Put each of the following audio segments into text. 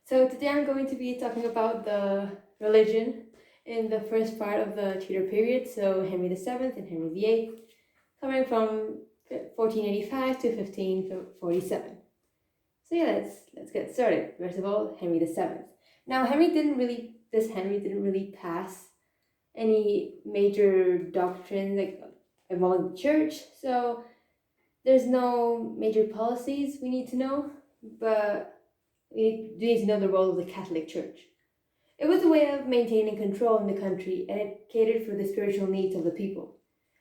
So today I'm going to be talking about the religion in the first part of the Tudor period, so Henry VII and Henry VIII, covering from 1485 to 1547. So yeah, let's get started. First of all, Henry VII. Now Henry didn't really pass any major doctrines like involving the church, so there's no major policies we need to know, but we do need to know the role of the Catholic Church. It was a way of maintaining control in the country, and it catered for the spiritual needs of the people.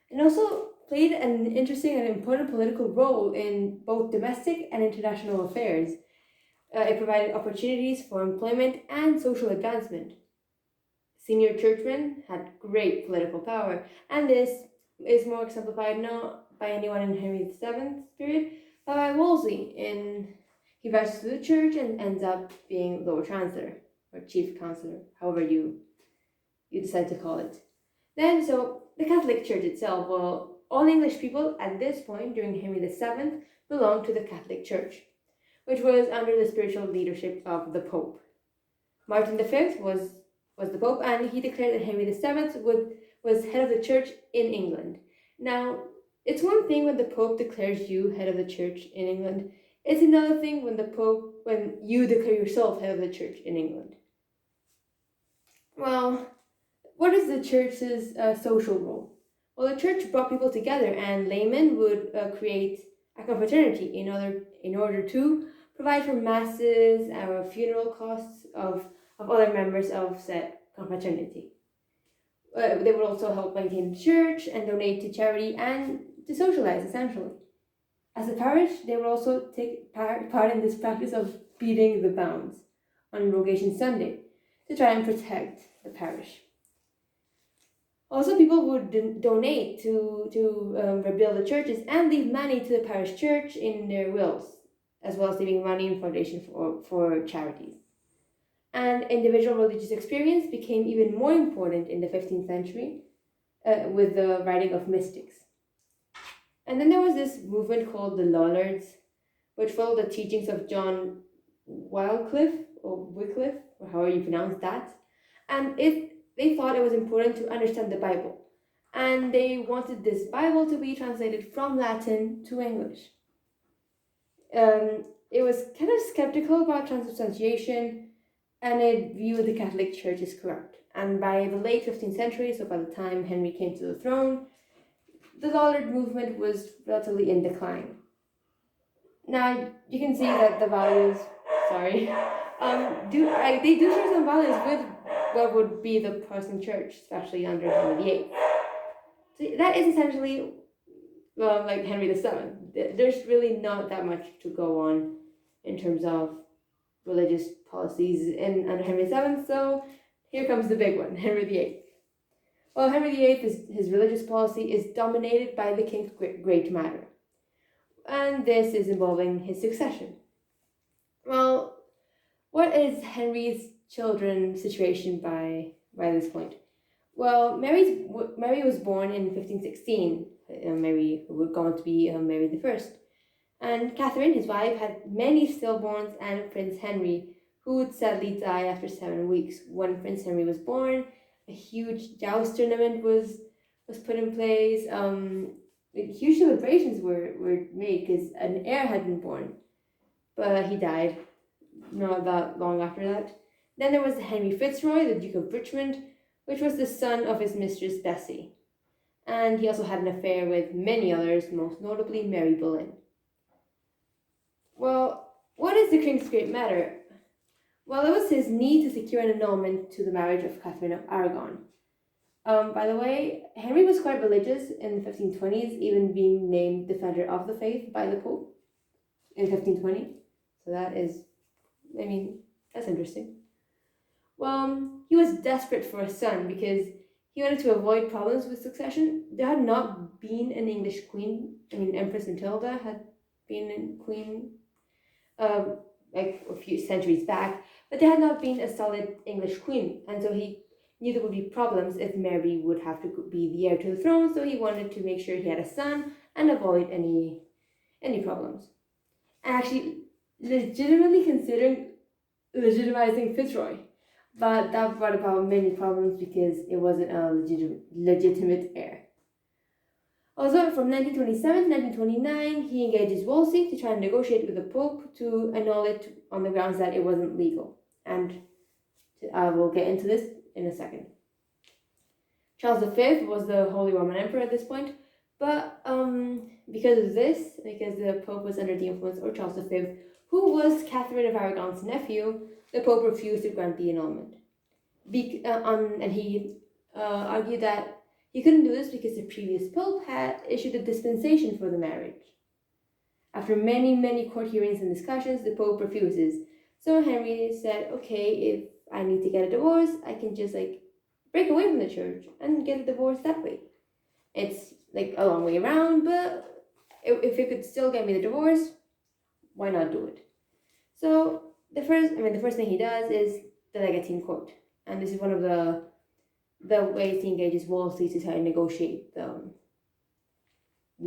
It also played an interesting and important political role in both domestic and international affairs. It provided opportunities for employment and social advancement. Senior churchmen had great political power, and this is more exemplified not by anyone in Henry VII's period, but by Wolsey. He rises to the church and ends up being Lord Chancellor or Chief Counselor, however you decide to call it. Then, so the Catholic Church itself, well, all English people at this point during Henry VII belonged to the Catholic Church, which was under the spiritual leadership of the Pope. Martin V was the Pope, and he declared that Henry VII was head of the Church in England. Now, it's one thing when the Pope declares you head of the Church in England. It's another thing when you declare yourself head of the Church in England. Well, what is the Church's social role? Well, the Church brought people together, and laymen would create a confraternity in order to provide for masses or funeral costs of other members of said confraternity. They would also help maintain the church and donate to charity and to socialize, essentially. As a parish, they would also take part in this practice of beating the bounds on Rogation Sunday to try and protect the parish. Also, people would donate to rebuild the churches and leave money to the parish church in their wills, as well as leaving money in foundation for charities. And individual religious experience became even more important in the 15th century with the writing of mystics. And then there was this movement called the Lollards, which followed the teachings of John Wycliffe, or however you pronounce that. And they thought it was important to understand the Bible. And they wanted this Bible to be translated from Latin to English. It was kind of skeptical about transubstantiation, and it viewed the Catholic Church as corrupt. And by the late 15th century, so by the time Henry came to the throne, the Lollard movement was relatively in decline. Now, you can see that the values, they do share some values with what would be the Protestant Church, especially under Henry VIII. So that is essentially like Henry VII. There's really not that much to go on in terms of religious policies under Henry VII, so here comes the big one, Henry VIII. Well, Henry VIII, his religious policy is dominated by the king's great matter, and this is involving his succession. Well, what is Henry's children's situation by this point? Well, Mary was born in 1516. Mary would go on to be Mary I. And Catherine, his wife, had many stillborns, and Prince Henry, who would sadly die after 7 weeks. When Prince Henry was born, a huge joust tournament was put in place. Huge celebrations were made because an heir had been born, but he died not that long after that. Then there was Henry Fitzroy, the Duke of Richmond, which was the son of his mistress Bessie. And he also had an affair with many others, most notably Mary Boleyn. Well, what is the king's great matter? Well, it was his need to secure an annulment to the marriage of Catherine of Aragon. By the way, Henry was quite religious in the 1520s, even being named Defender of the Faith by the Pope in 1520. So that's interesting. Well, he was desperate for a son because he wanted to avoid problems with succession. There had not been an English queen. Empress Matilda had been a queen like a few centuries back, but there had not been a solid English queen, and so he knew there would be problems if Mary would have to be the heir to the throne, so he wanted to make sure he had a son and avoid any problems. And actually, legitimately considering legitimizing Fitzroy. But that brought about many problems because it wasn't a legitimate heir. Also, from 1927 to 1929, he engages Wolsey to try and negotiate with the Pope to annul it on the grounds that it wasn't legal. And I will get into this in a second. Charles V was the Holy Roman Emperor at this point, but because of this, because the Pope was under the influence of Charles V, who was Catherine of Aragon's nephew, the Pope refused to grant the annulment. And he argued that he couldn't do this because the previous Pope had issued a dispensation for the marriage. After many, many court hearings and discussions, the Pope refuses. So Henry said, okay, if I need to get a divorce, I can just break away from the church and get a divorce that way. It's a long way around, but if it could still get me the divorce, why not do it? So the first thing he does is the legatine court. And this is one of the ways he engages Wolsey to try and negotiate the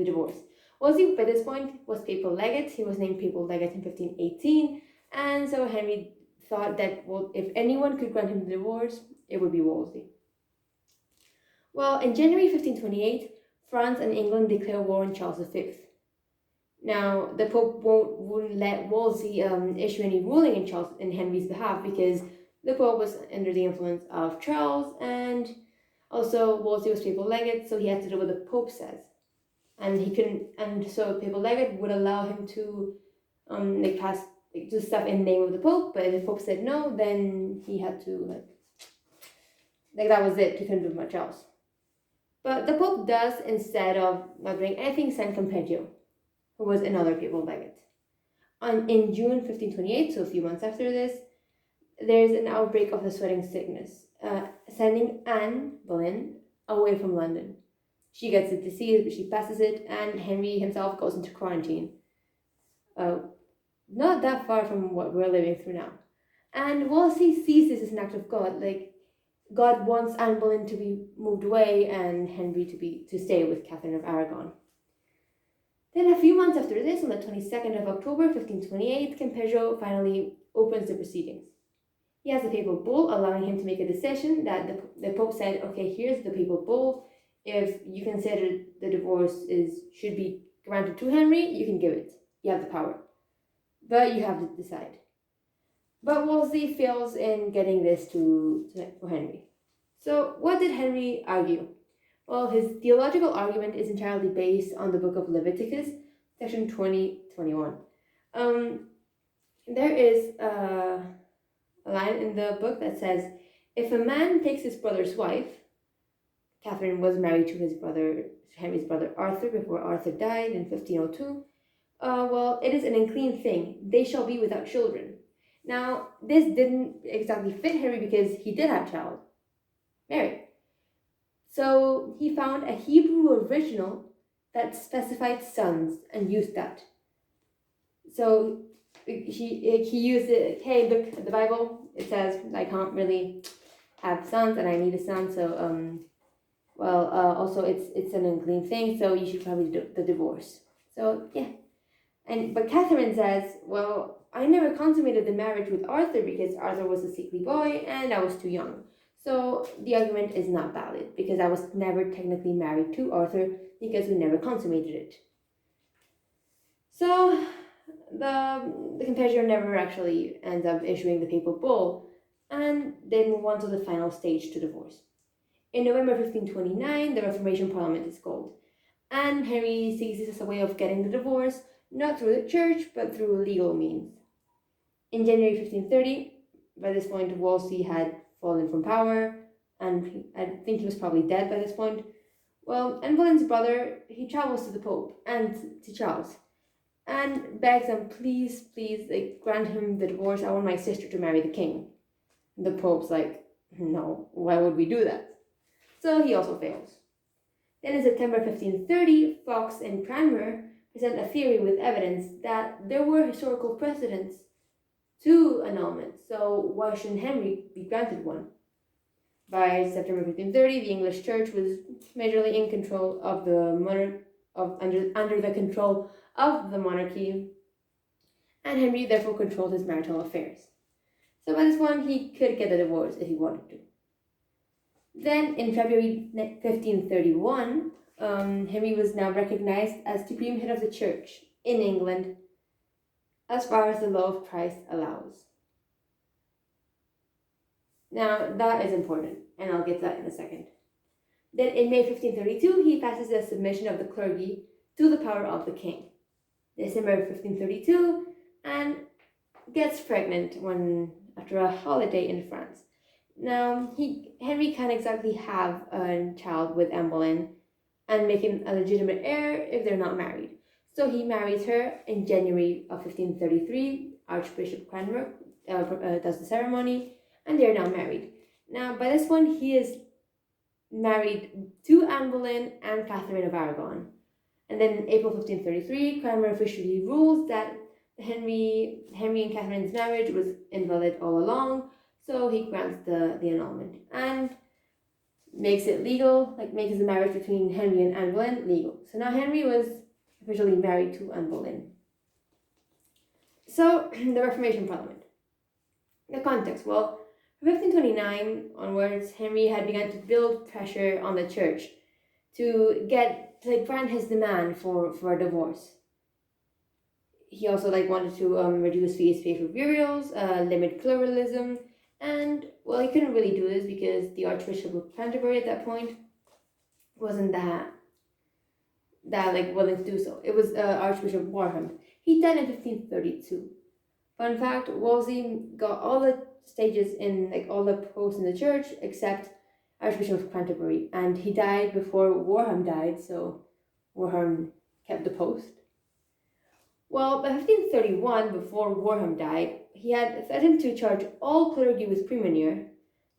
divorce. Wolsey, by this point, was papal legate. He was named papal legate in 1518. And so Henry thought that, well, if anyone could grant him the divorce, it would be Wolsey. Well, in January 1528, France and England declare war on Charles V. Now, the Pope wouldn't let Wolsey issue any ruling in Henry's behalf because the Pope was under the influence of Charles, and also Wolsey was papal legate, so he had to do what the Pope says. And he couldn't, and so papal legate would allow him to pass do stuff in the name of the Pope, but if the Pope said no, then he had to that was it. He couldn't do much else. But the Pope does, instead of not doing anything, send Campeggio, who was another papal legate. In June 1528, so a few months after this, there's an outbreak of the sweating sickness, sending Anne Boleyn away from London. She gets the disease, but she passes it, and Henry himself goes into quarantine. Not that far from what we're living through now. And Wolsey sees this as an act of God, God wants Anne Boleyn to be moved away and Henry to stay with Catherine of Aragon. Then a few months after this, on the 22nd of October 1528, Campeggio finally opens the proceedings. He has a papal bull allowing him to make a decision that the Pope said, okay, here's the papal bull. If you consider the divorce should be granted to Henry, you can give it. You have the power. But you have to decide. But Wolsey fails in getting this for Henry. So what did Henry argue? Well, his theological argument is entirely based on the book of Leviticus, section 20:21. There is a line in the book that says, if a man takes his brother's wife, Catherine was married to Henry's brother Arthur before Arthur died in 1502, well, it is an unclean thing. They shall be without children. Now, this didn't exactly fit Henry because he did have a child, Mary. So he found a Hebrew original that specified sons and used that. So he used it, hey, look at the Bible. It says I can't really have sons and I need a son. So, also it's an unclean thing, so you should probably do the divorce. So, yeah. But Catherine says, well, I never consummated the marriage with Arthur because Arthur was a sickly boy and I was too young. So the argument is not valid because I was never technically married to Arthur because we never consummated it. So the Campeggio never actually ends up issuing the papal bull, and they move on to the final stage to divorce. In November 1529, the Reformation Parliament is called, and Henry sees this as a way of getting the divorce, not through the church, but through legal means. In January 1530, by this point, Wolsey had fallen from power, and I think he was probably dead by this point. Well, Anne Boleyn's brother, he travels to the Pope and to Charles, and begs them, please, grant him the divorce. I want my sister to marry the king. And the Pope's like, no, why would we do that? So he also fails. Then in September 1530, Fox and Cranmer present a theory with evidence that there were historical precedents to annulment, so why shouldn't Henry be granted one? By September 1530, the English Church was majorly in control of the under the control of the monarchy, and Henry therefore controlled his marital affairs. So by this point, he could get a divorce if he wanted to. Then in February 1531, Henry was now recognized as supreme head of the church in England as far as the law of Christ allows. Now, that is important, and I'll get to that in a second. Then in May 1532, he passes the submission of the clergy to the power of the king. December 1532, and gets pregnant after a holiday in France. Now, Henry can't exactly have a child with Anne Boleyn and make him a legitimate heir if they're not married. So he marries her in January of 1533. Archbishop Cranmer does the ceremony, and they're now married. Now, by this point, he is married to Anne Boleyn and Catherine of Aragon. And then in April 1533, Cranmer officially rules that Henry and Catherine's marriage was invalid all along, so he grants the annulment and makes it legal, makes the marriage between Henry and Anne Boleyn legal. So now Henry was officially married to Anne Boleyn. So, the Reformation Parliament. The context, well, from 1529 onwards, Henry had begun to build pressure on the church to grant his demand for a divorce. He also wanted to reduce fees paid for burials, limit pluralism, and well, he couldn't really do this because the Archbishop of Canterbury at that point wasn't that willing to do so. It was Archbishop Warham. He died in 1532. Fun fact: Wolsey got all the stages in all the posts in the church except Archbishop of Canterbury, and he died before Warham died, so Warham kept the post. Well, by 1531, before Warham died, he had threatened to charge all clergy with premunire.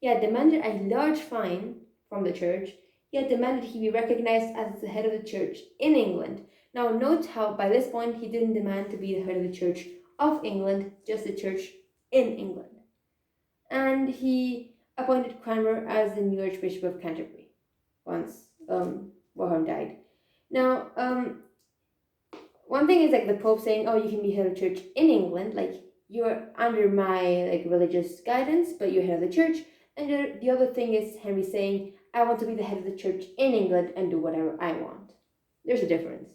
He had demanded a large fine from the church. He had demanded he be recognized as the head of the church in England. Now, note how by this point he didn't demand to be the head of the Church of England, just the church in England. And he appointed Cranmer as the new Archbishop of Canterbury once Warham died. Now, one thing is the Pope saying, "Oh, you can be head of the church in England, you're under my religious guidance, but you're head of the church." And the other thing is Henry saying, "I want to be the head of the church in England and do whatever I want." There's a difference.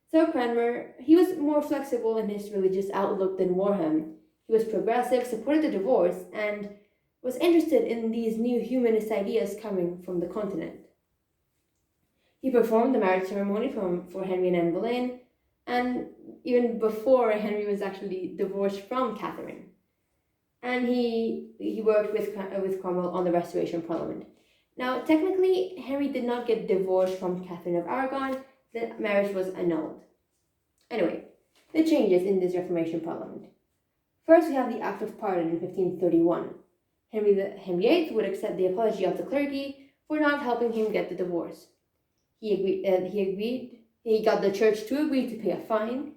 So Cranmer, he was more flexible in his religious outlook than Warham. He was progressive, supported the divorce, and was interested in these new humanist ideas coming from the continent. He performed the marriage ceremony for Henry and Anne Boleyn, and even before Henry was actually divorced from Catherine. And he worked with Cromwell on the Restoration Parliament. Now, technically, Henry did not get divorced from Catherine of Aragon. The marriage was annulled. Anyway, the changes in this Reformation Parliament. First, we have the Act of Pardon in 1531. Henry VIII would accept the apology of the clergy for not helping him get the divorce. He got the church to agree to pay a fine.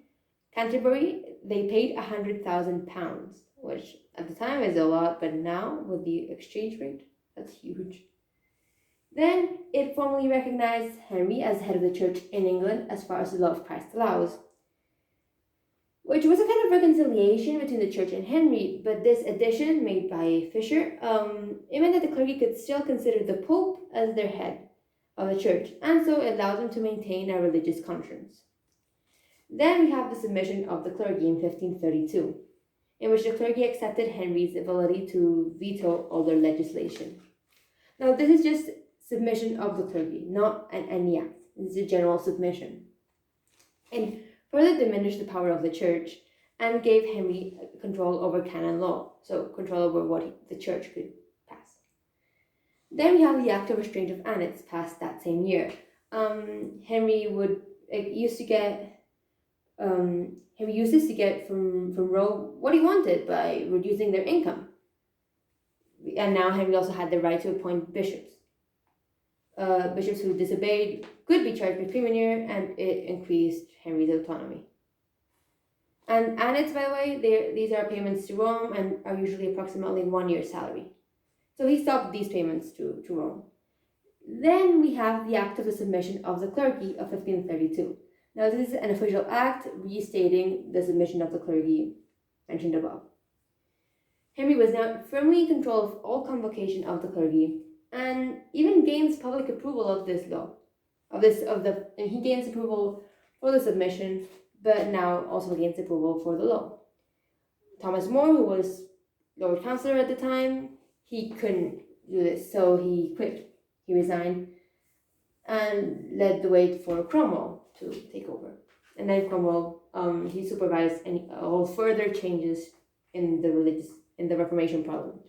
Canterbury, they paid £100,000, which at the time is a lot, but now with the exchange rate, that's huge. Then it formally recognized Henry as head of the church in England as far as the law of Christ allows, which was a kind of reconciliation between the church and Henry, but this addition made by Fisher, it meant that the clergy could still consider the Pope as their head of the church, and so it allowed them to maintain a religious conscience. Then we have the submission of the clergy in 1532, in which the clergy accepted Henry's ability to veto all their legislation. Now, this is just submission of the clergy, not any act. This is a general submission. And further diminished the power of the church and gave Henry control over canon law, so control over what the church could pass. Then we have the Act of Restraint of Annats passed that same year. Henry used to get from Rome what he wanted by reducing their income. And now Henry also had the right to appoint bishops. Bishops who disobeyed could be charged with premunire, and it increased Henry's autonomy. And annats, by the way, these are payments to Rome and are usually approximately 1 year's salary. So he stopped these payments to Rome. Then we have the Act of the Submission of the Clergy of 1532. Now, this is an official act restating the submission of the clergy mentioned above. Henry was now firmly in control of all convocation of the clergy, and even gains public approval of this law, and he gains approval for the submission, but now also gains approval for the law. Thomas More, who was Lord Chancellor at the time, he couldn't do this, so he quit. He resigned and led the way for Cromwell to take over. And then Cromwell, he supervised all further changes in the Reformation Parliament.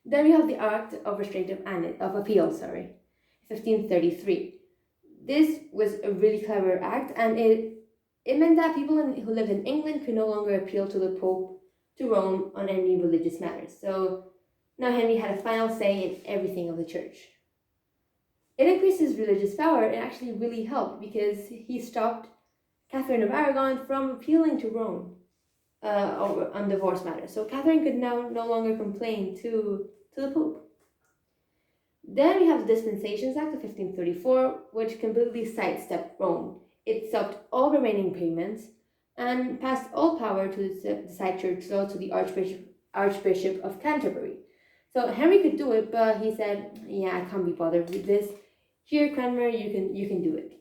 Then we have the Act of Restraint of Appeal, 1533. This was a really clever act, and it meant that people who lived in England could no longer appeal to the Pope, to Rome, on any religious matters. So now Henry had a final say in everything of the church. It increased his religious power. It actually really helped because he stopped Catherine of Aragon from appealing to Rome on divorce matters. So Catherine could now no longer complain to the Pope. Then we have the Dispensations Act of 1534, which completely sidestepped Rome. It stopped all remaining payments and passed all power to decide church law to the Archbishop of Canterbury. So Henry could do it, but he said, "Yeah, I can't be bothered with this. Here, Cranmer, you can do it."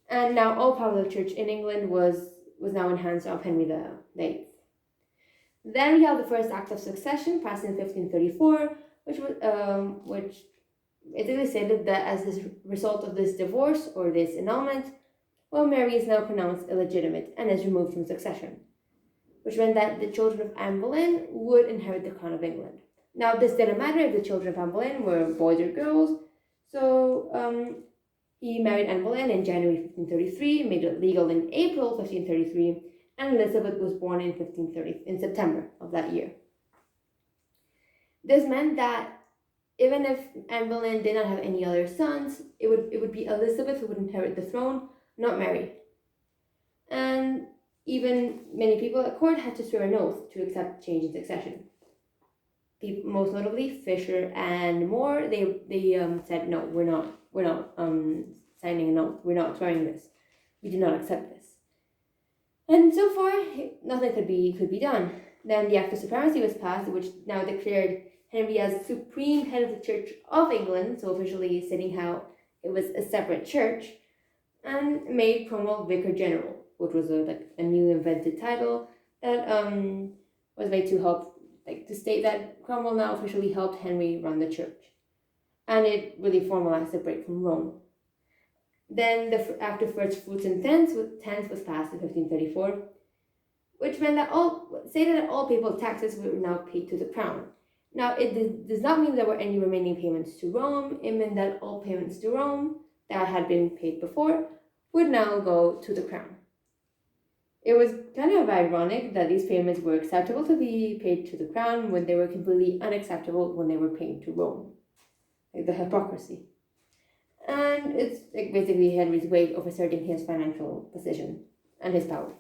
And now all power of the church in England was now in hands of Henry VIII. Then we have the First Act of Succession, passed in 1534, which basically stated that as a result of this divorce or this annulment, Mary is now pronounced illegitimate and is removed from succession, which meant that the children of Anne Boleyn would inherit the crown of England. Now, this didn't matter if the children of Anne Boleyn were boys or girls, so he married Anne Boleyn in January 1533, made it legal in April 1533, and Elizabeth was born in September of that year. This meant that even if Anne Boleyn did not have any other sons, it would be Elizabeth who would inherit the throne, not Mary. And even many people at court had to swear an oath to accept change in succession. Most notably, Fisher and More, they said, "No, we're not signing an oath. We're not swearing this. We do not accept this." And so far, nothing could be done. Then the Act of Supremacy was passed, which now declared Henry as supreme head of the Church of England, so officially stating how it was a separate church, and made Cromwell Vicar General, which was a new invented title that was made to help, to state that Cromwell now officially helped Henry run the church, and it really formalized the break from Rome. Then the Act of First Fruits and Tenths was passed in 1534, which meant that all papal taxes were now paid to the crown. Now, it does not mean there were any remaining payments to Rome. It meant that all payments to Rome that had been paid before would now go to the crown. It was kind of ironic that these payments were acceptable to be paid to the crown when they were completely unacceptable when they were paid to Rome. The hypocrisy. And it's basically Henry's way of asserting his financial position and his power.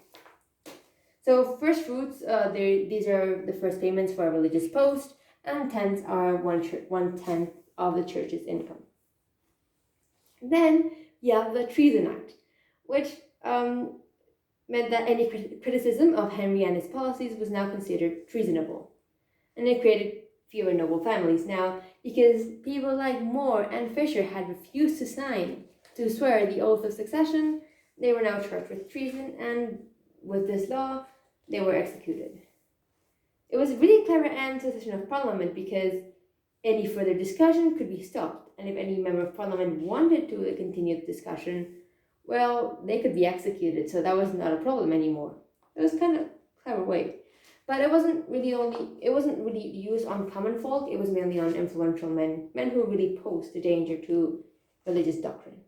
So first fruits, these are the first payments for a religious post, and tenths are 1/10 of the church's income. Then you have the Treason Act, which meant that any criticism of Henry and his policies was now considered treasonable, and it created fewer noble families now, because people like More and Fisher had refused to swear the oath of succession. They were now charged with treason, and with this law, they were executed. It was a really clever end to the session of Parliament because any further discussion could be stopped, and if any member of Parliament wanted to continue the discussion, well, they could be executed, so that was not a problem anymore. It was kind of a clever way. But it wasn't really used on common folk, it was mainly on influential men who really posed a danger to religious doctrine.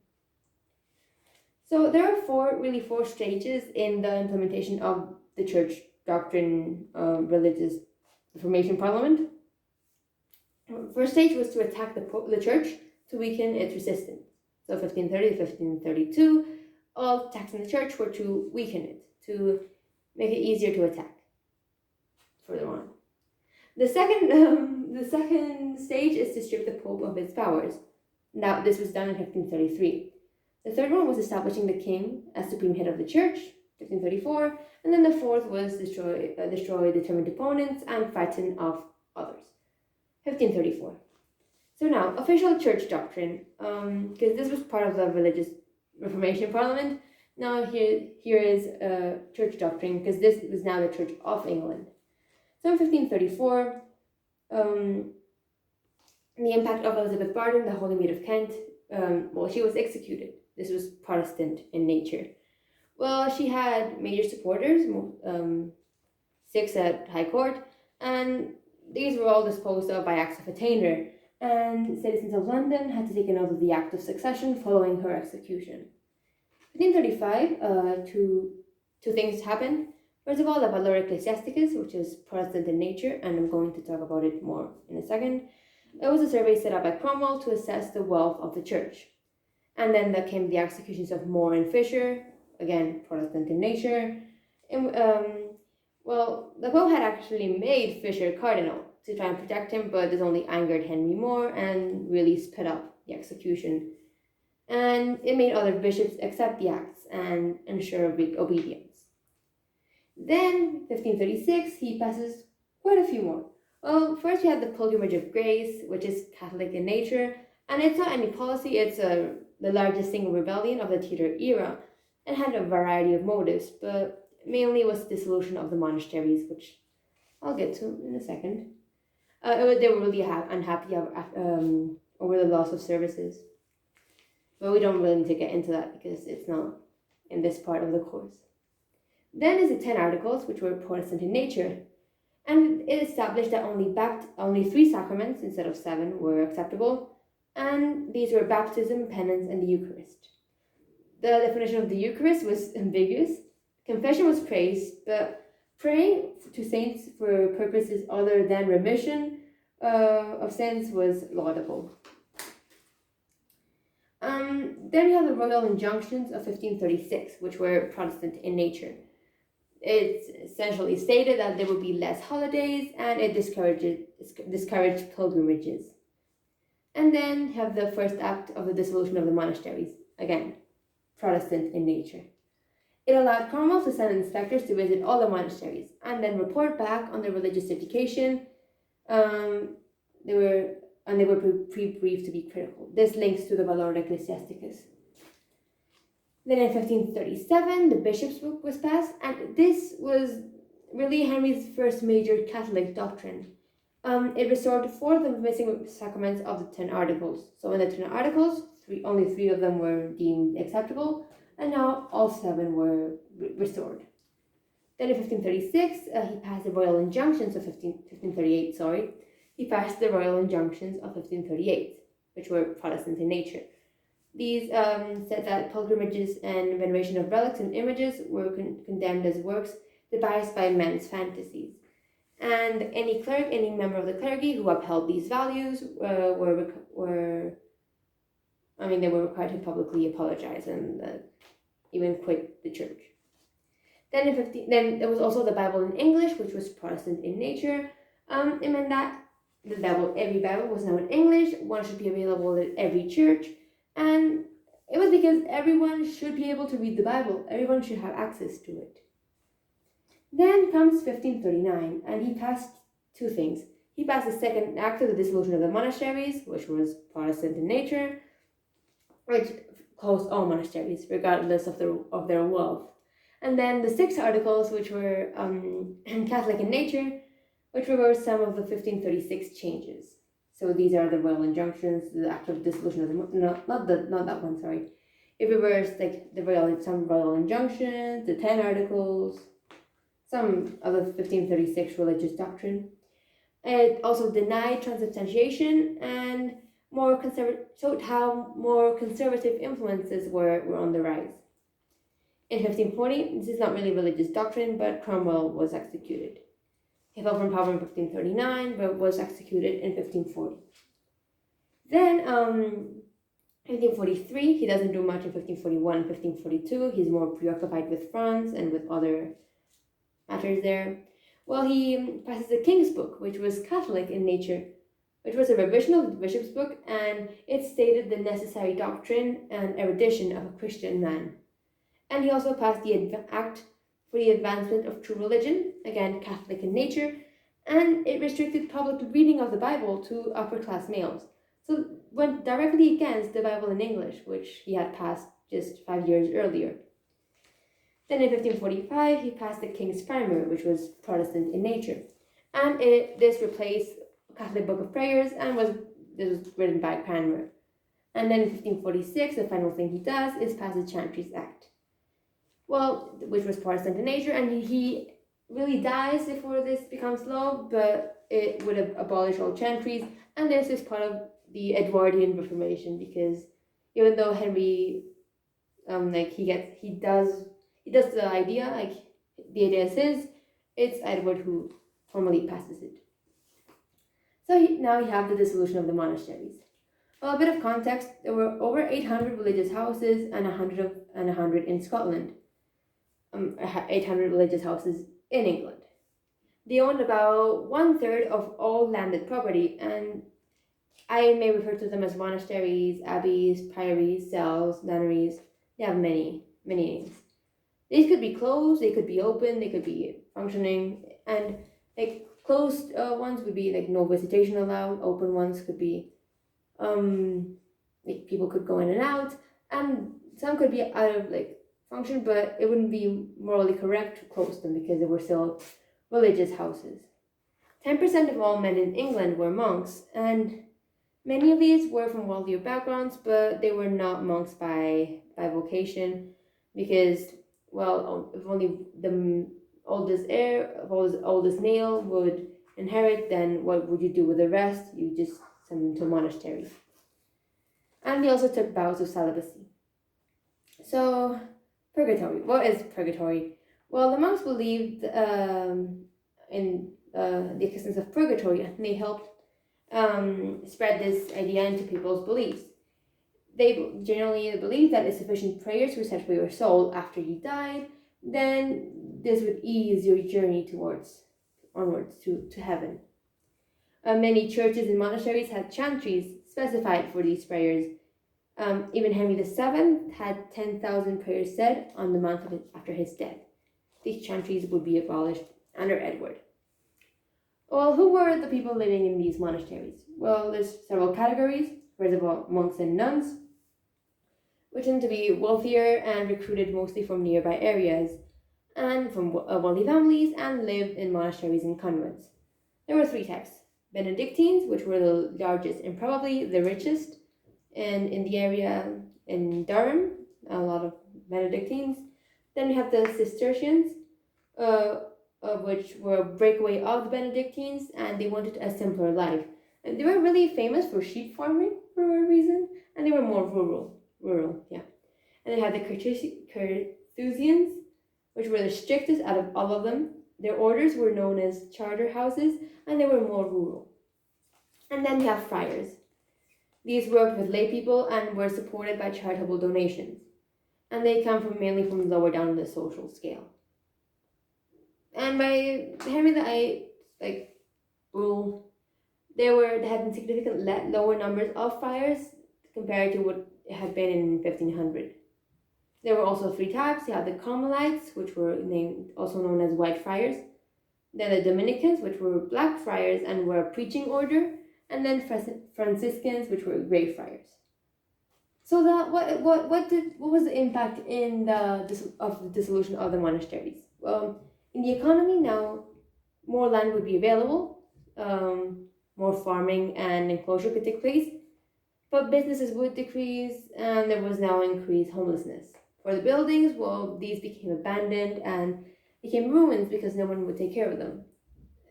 So there are four stages in the implementation of the church doctrine religious Reformation Parliament. First stage was to attack the church to weaken its resistance. So 1530 to 1532, all attacks on the church were to weaken it, to make it easier to attack. Further on, the second stage is to strip the Pope of his powers. Now, this was done in 1533. The third one was establishing the king as supreme head of the church. 1534, and then the fourth was destroy determined opponents and frighten off others, 1534. So now, official church doctrine, because this was part of the religious Reformation Parliament. Now here is church doctrine, because this was now the Church of England. So in 1534, the impact of Elizabeth Barton, the Holy Maid of Kent, she was executed. This was Protestant in nature. Well, she had major supporters, 6 at High Court, and these were all disposed of by acts of attainder, and citizens of London had to take an oath of the Act of Succession following her execution. 1535, two things happened. First of all, the Valor Ecclesiasticus, which is Protestant in nature, and I'm going to talk about it more in a second. It was a survey set up by Cromwell to assess the wealth of the church. And then there came the executions of More and Fisher, again, Protestant in nature. And, the Pope had actually made Fisher cardinal to try and protect him, but this only angered Henry more and really sped up the execution. And it made other bishops accept the acts and ensure obedience. Then, 1536, he passes quite a few more. Well, first we have the Pilgrimage of Grace, which is Catholic in nature, and it's not any policy, it's the largest single rebellion of the Tudor era, and had a variety of motives, but mainly was the dissolution of the monasteries, which I'll get to in a second. They were really unhappy over the loss of services. But we don't really need to get into that because it's not in this part of the course. Then is the 10 Articles, which were Protestant in nature, and it established that only 3 sacraments instead of 7 were acceptable, and these were baptism, penance, and the Eucharist. The definition of the Eucharist was ambiguous. Confession was praised, but praying to saints for purposes other than remission of sins was laudable. Then we have the Royal Injunctions of 1536, which were Protestant in nature. It essentially stated that there would be less holidays, and it discouraged pilgrimages. And then you have the first act of the dissolution of the monasteries, again, Protestant in nature. It allowed Cromwell to send inspectors to visit all the monasteries and then report back on their religious education. They were pre-briefed to be critical. This links to the Valor Ecclesiasticus. Then in 1537, the Bishop's Book was passed, and this was really Henry's first major Catholic doctrine. It restored 4 of the missing sacraments of the 10 Articles. So in the 10 Articles, only 3 of them were deemed acceptable, and now all 7 were restored. Then in 1536, he passed the Royal Injunctions of 1538, He passed the Royal Injunctions of 1538, which were Protestant in nature. These said that pilgrimages and veneration of relics and images were condemned as works devised by men's fantasies. And any member of the clergy who upheld these values were required to publicly apologize and even quit the church. Then there was also the Bible in English, which was Protestant in nature. It meant that every Bible was now in English. One should be available at every church, and it was because everyone should be able to read the Bible. Everyone should have access to it. Then comes 1539, and he passed 2 things. He passed the second act of the dissolution of the monasteries, which was Protestant in nature, which closed all monasteries, regardless of their wealth. And then the 6 Articles, which were Catholic in nature, which reversed some of the 1536 changes. So these are the Royal Injunctions, the act of dissolution of the not that one. It reversed some Royal Injunctions, the 10 Articles, some of the 1536 religious doctrine. It also denied transubstantiation and showed how more conservative influences were on the rise. In 1540, this is not really religious doctrine, but Cromwell was executed. He fell from power in 1539, but was executed in 1540. Then, 1543, he doesn't do much in 1541 and 1542. He's more preoccupied with France and with other matters there. Well, he passes the King's Book, which was Catholic in nature, which was a revision of the Bishop's Book, and it stated the necessary doctrine and erudition of a Christian man. And he also passed the Act for the advancement of true religion, again Catholic in nature, and it restricted public reading of the Bible to upper-class males. So went directly against the Bible in English, which he had passed just 5 years earlier. Then in 1545, he passed the King's Primer, which was Protestant in nature, and this replaced Catholic Book of Prayers and this was written by Cranmer. And then in 1546, the final thing he does is pass the Chantries Act, which was Protestant in nature, and he really dies before this becomes law, but it would have abolished all chantries, and this is part of the Edwardian Reformation, because even though Henry, he does the idea, the idea is his, it's Edward who formally passes it. So now you have the dissolution of the monasteries. Well, a bit of context, there were over 800 religious houses and 100 in Scotland. 800 religious houses in England. They owned about 1/3 of all landed property, and I may refer to them as monasteries, abbeys, priories, cells, nunneries. They have many names. These could be closed, they could be open, they could be functioning, and closed ones would be no visitation allowed. Open ones could be people could go in and out, and some could be out of function, but it wouldn't be morally correct to close them because they were still religious houses. 10% of all men in England were monks, and many of these were from wealthier backgrounds, but they were not monks by vocation, because if only the oldest heir, oldest male would inherit, then what would you do with the rest? You just send them to a monastery. And they also took vows of celibacy. So, purgatory. What is purgatory? Well, the monks believed in the existence of purgatory, and they helped spread this idea into people's beliefs. They generally believed that if sufficient prayers were said for your soul after you died, then this would ease your journey onwards to heaven. Many churches and monasteries had chantries specified for these prayers. Even Henry VII had 10,000 prayers said on the month after his death. These chantries would be abolished under Edward. Well, who were the people living in these monasteries? Well, there's several categories. First of all, monks and nuns, which tend to be wealthier and recruited mostly from nearby areas and from wealthy families, and lived in monasteries and convents. There were 3 types. Benedictines, which were the largest and probably the richest, and in the area in Durham, a lot of Benedictines. Then we have the Cistercians, which were a breakaway of the Benedictines, and they wanted a simpler life. And they were really famous for sheep farming for a reason, and they were more rural, yeah. And they had the Carthusians, which were the strictest out of all of them. Their orders were known as charter houses, and they were more rural. And then we have friars. These worked with lay people and were supported by charitable donations, and they come mainly from lower down the social scale. And by Henry VIII rule, they had significant lower numbers of friars compared to what it had been in 1500. There were also 3 types. You had the Carmelites, which were also known as white friars. Then the Dominicans, which were black friars and were a preaching order. And then Franciscans, which were gray friars. So what was the impact of the dissolution of the monasteries? Well, in the economy now, more land would be available, more farming and enclosure could take place, but businesses would decrease, and there was now increased homelessness. For the buildings, these became abandoned and became ruins because no one would take care of them.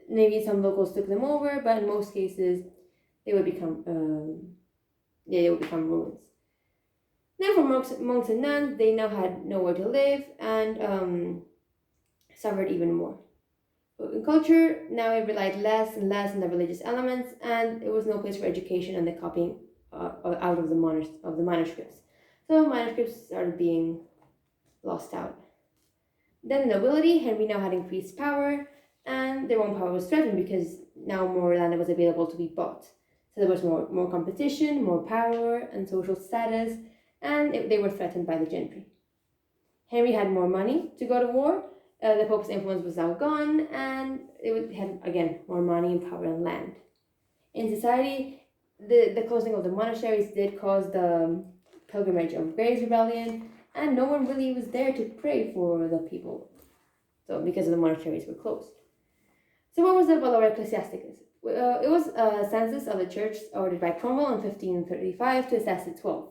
Maybe some locals took them over, but in most cases, they would become ruins. Now for monks and nuns, they now had nowhere to live and suffered even more. But in culture, now it relied less and less on the religious elements, and there was no place for education and the copying out of the manuscripts. So manuscripts started being lost out. Then the nobility, Henry now had increased power, and their own power was threatened because now more land was available to be bought. So there was more competition, more power, and social status, and they were threatened by the gentry. Henry had more money to go to war, The Pope's influence was now gone, and it had again more money and power and land. In society, the closing of the monasteries did cause the pilgrimage of Grace Rebellion, and no one really was there to pray for the people. So because the monasteries were closed. So what was the Valor Ecclesiasticus? It was a census of the church ordered by Cromwell in 1535 to assess its wealth.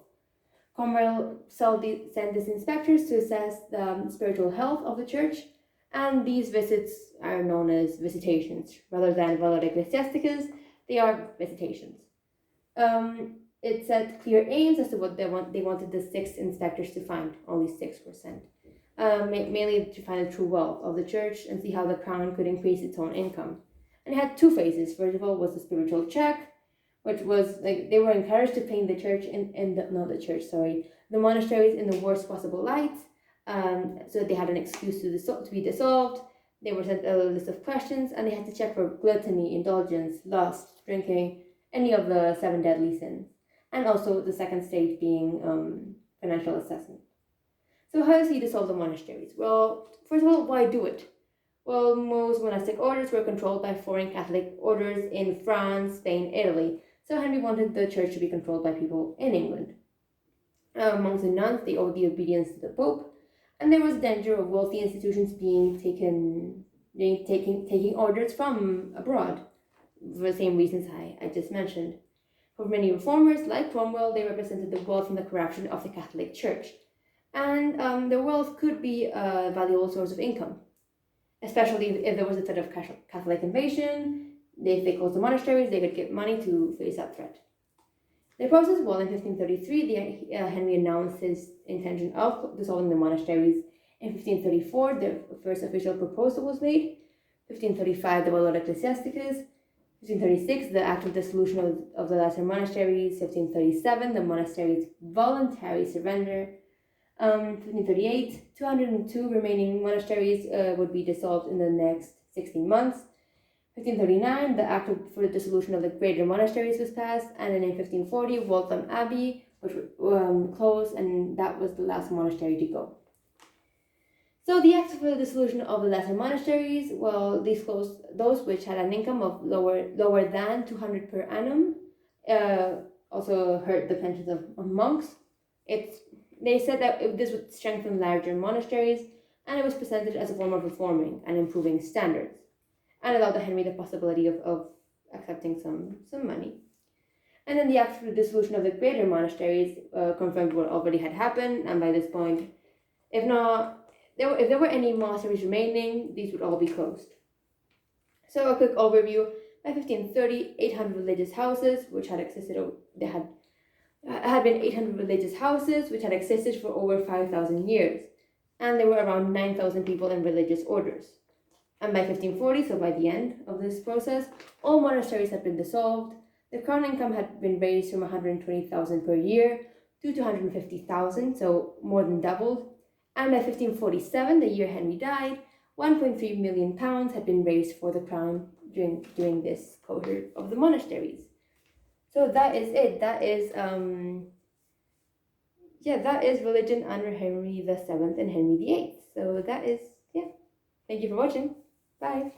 Cromwell sent these inspectors to assess the spiritual health of the church, and these visits are known as visitations. Rather than Valor Ecclesiasticus, they are visitations. It set clear aims as to what they wanted the 6 inspectors to find. Only 6 were sent. Mainly to find the true wealth of the church and see how the crown could increase its own income. And it had 2 phases. First of all was the spiritual check, which was like they were encouraged to paint the church the monasteries in the worst possible light, so that they had an excuse to be dissolved. They were sent a list of questions, and they had to check for gluttony, indulgence, lust, drinking, any of the 7 deadly sins, and also the second stage being financial assessment. So how does he dissolve the monasteries? Well, first of all, why do it? Well, most monastic orders were controlled by foreign Catholic orders in France, Spain, Italy. So Henry wanted the church to be controlled by people in England. Monks and nuns, they owed the obedience to the Pope, and there was danger of wealthy institutions taking orders from abroad, for the same reasons I just mentioned. For many reformers, like Cromwell, they represented the wealth from the corruption of the Catholic Church. And their wealth could be a valuable source of income, especially if there was a threat of Catholic invasion. If they closed the monasteries, they could get money to face that threat. The process was in 1533, Henry announced his intention of dissolving the monasteries. In 1534, the first official proposal was made. 1535, the Valor Ecclesiasticus. 1536, the act of dissolution of the lesser monasteries. 1537, the monasteries' voluntary surrender. 1538, 202 remaining monasteries would be dissolved in the next 16 months. 1539, the act for the dissolution of the greater monasteries was passed, and then in 1540, Waltham Abbey, which closed, and that was the last monastery to go. So the acts for the dissolution of the lesser monasteries, well, these closed those which had an income of lower than 200 per annum. Also hurt the pensions of monks. They said that this would strengthen larger monasteries, and it was presented as a form of reforming and improving standards, and allowed Henry the possibility of accepting some money. And then the act for the dissolution of the greater monasteries confirmed what already had happened, and by this point, if there were any monasteries remaining, these would all be closed. So a quick overview: by 1530, 800 religious houses, which had existed, had been 800 religious houses which had existed for over 5,000 years, and there were around 9,000 people in religious orders. And by 1540, so by the end of this process, all monasteries had been dissolved. The crown income had been raised from 120,000 per year to 250,000, so more than doubled. And by 1547, the year Henry died, 1.3 million pounds had been raised for the crown during this closure of the monasteries. So that is it. That is religion under Henry VII and Henry VIII. So that is, Thank you for watching. Bye.